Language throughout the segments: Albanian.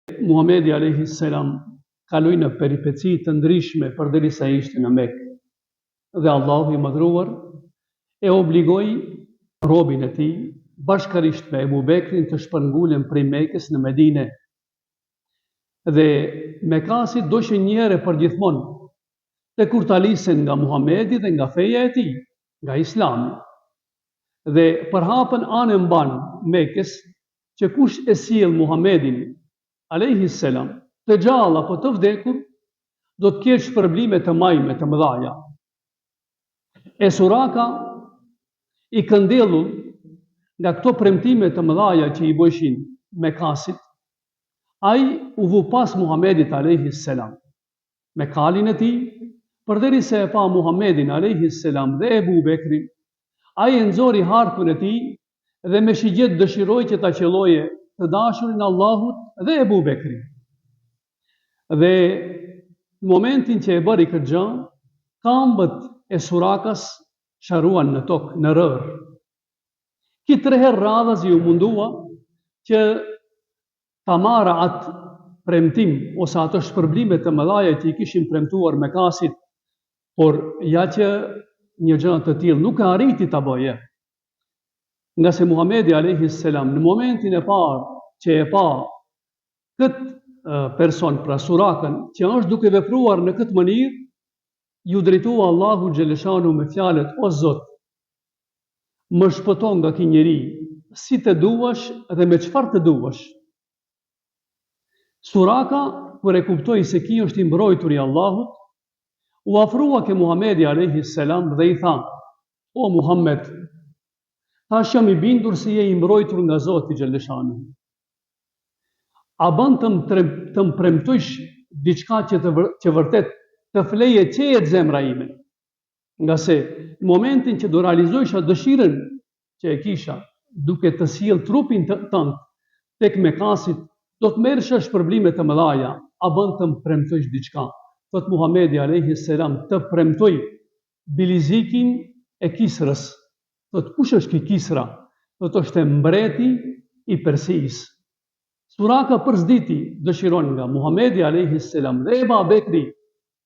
Muhamedi alayhi salam kaloi në peripeci të ndryshme përderisa ishte në Mekë. Dhe Allahu i madhruar e obligoi robin e tij bashkërisht me Ebu Bekrin të shpërngulen prej Mekës në Medine. Dhe Mekasit doshin një herë përgjithmonë të kur talisen nga Muhamedi dhe nga feja e tij, nga Islami. Dhe përhapën anën mban Mekës që kush e sjell Muhamedin alayhi salam të gjallë apo të vdekur, do të ketë shpërblime të majme të mëdhaja. E Suraka i këndellur nga këto premtime të mëdhaja që i bëshin Mekasit, ai u vu pas Muhamedit alayhi salam me kalin e tij, përderisa e pa Muhamedin alayhi salam dhe Ebu Bekrin, ai e nxori harkun e tij dhe me shigjet dëshiroi që ta qelloje të dashurin Allahut dhe Ebu Bekrin. Dhe në momentin që e bëri këtë gjë, këmbët e Surakas sharuan në tokë, në rër. Ki 3 herë radhës ju mundua që ta marrë atë premtim ose ato shpërblime të mëdhaja që i kishin premtuar Mekasit, por ja që një gjë të tillë nuk e arriti ta bëje. Nga se Muhamedi alayhi salam në momentin e parë që e pa këtë person, pra Surakën, që është duke vepruar në këtë mënyrë, ju drejtua Allahu xhaleshanu me fjalët: o Zot, më shpëto nga ky njeri, si të duash dhe me çfarë të duash. Suraka, kur e kuptoi se ky është i mbrojtur i Allahut, u afrua ke Muhamedi alayhi salam dhe i tha: o Muhammed, tash jam i bindur se je i mbrojtur nga Zoti xhaleshanu. A bën të më premtojsh diçka që vërtet të fleje qejet zemra ime? Nga se në momentin që do realizojsha dëshirën që e kisha, duke të sjell trupin tënd tek Mekasit, do të merresh shpërblime të mëdhaja. A bën të më premtojsh diçka? Thot Muhamedi alayhi salam, të premtoj bilizikin e Kisrës. Thot, kush është ky Kisra? Thot, është mbreti i Persisë. Suraka përzditi dëshiron nga Muhamedi alayhi salam dhe Ebu Bekri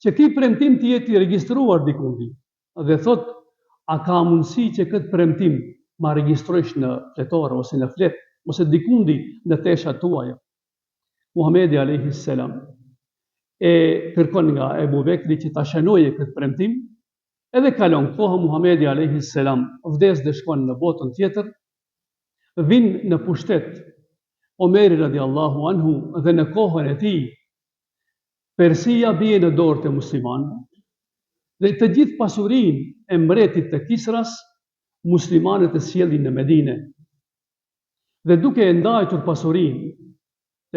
që ky premtim të jetë i regjistruar dikundi. Dhe thot, a ka mundësi që këtë premtim ma regjistrojsh në fletore ose në flet, ose dikundi në teshat tuaja? Muhamedi alayhi salam e kërkon nga Ebu Bekri që ta shënoje këtë premtim, edhe kalon kohë. Muhamedi alayhi salam vdes dhe shkon në botën tjetër, vin në pushtet Omeri radiallahu anhu, dhe në kohën e tij Persia bie në dorë të muslimanëve, dhe të gjithë pasurinë e mbretit të Kisras muslimanët e sjellin në Medine. Dhe duke e ndajtur pasurinë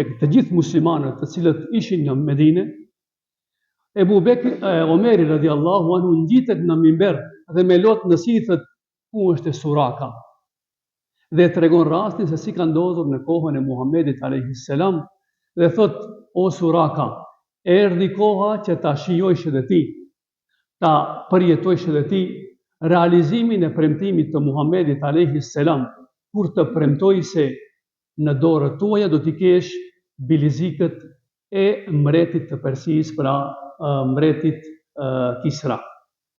tek të gjithë muslimanët të cilët ishin në Medine, Omeri radiallahu anhu ngjitet në minber dhe me lot në sithët ku është Suraka. Dhe tregon rastin se si ka ndodhur në kohën e Muhamedit alayhi salam dhe thot: o Suraka, erdhi koha që ta shijojsh edhe ti, ta përjetojsh edhe ti realizimin e premtimit të Muhamedit alayhi salam, kur të premtoi se në dorët tuaja do t'i kesh bilizikët e mbretit të Persisë, pra mbretit Kisra.